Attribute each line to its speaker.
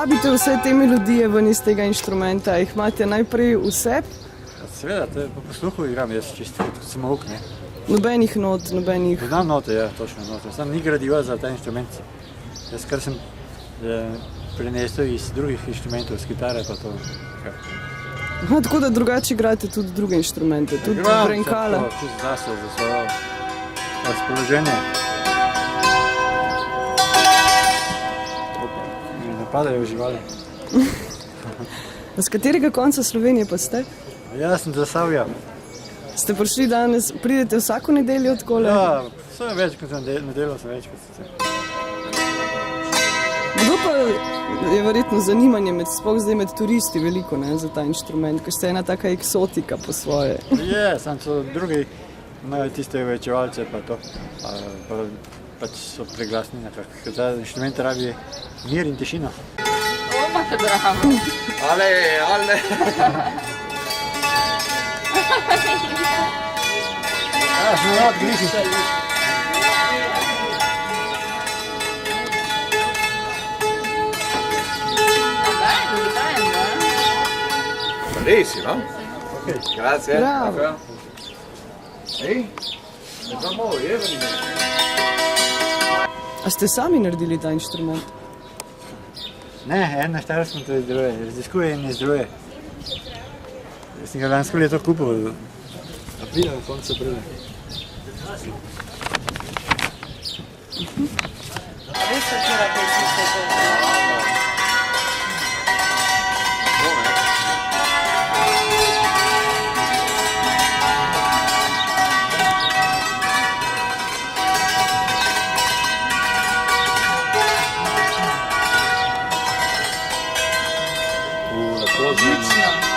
Speaker 1: vabite vse te melodije ven iz tega inštrumenta? Jih imate najprej vse?
Speaker 2: Seveda, po posluhu igram jaz čisto, kot samouk, ne.
Speaker 1: Nobenih not, nobenih...
Speaker 2: Poznam note, ja, točno note. Sam ni gradiva za ta inštrument. Jaz kar sem prenesel iz drugih inštrumentov, z kitare pa to.
Speaker 1: Aha, tako da drugače igrate tudi druge inštrumente, tudi brenkale.
Speaker 2: Igram čisto zase, za svojo razpoloženje. Mi napadajo živali.
Speaker 1: Z katerega konca Slovenije pa ste?
Speaker 2: Jaz sem Zasavja.
Speaker 1: Ste prišli danes, pridete vsako nedeljo odkole?
Speaker 2: Ja, sem večkrat nedeljo, sem večkrat sicer.
Speaker 1: Kdo pa je verjetno zanimanje sploh zdaj med turisti veliko, ne, za ta inštrument, ker ste ena taka eksotika po svoje?
Speaker 2: Je, sam so drugi, imajo tiste večevalce pa to, pa pač so preglasni nekako, ker ta inštrument rabi mir in tišino.
Speaker 3: Imate bravo.
Speaker 4: Ale, ale.
Speaker 2: Ja, sem rad griši.
Speaker 4: Bellissimo.
Speaker 2: Ok.
Speaker 4: Grazie.
Speaker 1: Bravo.
Speaker 4: Ehi? Andiamo, venite.
Speaker 1: A ste sami naredili ta inštrument?
Speaker 2: Ne, en na Štajerskem to izdeluje, raziskuje in izdeluje. Jaz sem ga lansko leto kupil, aprila, v koncu aprila.
Speaker 3: Res se čurate vsi to.
Speaker 4: Lepo zvuči.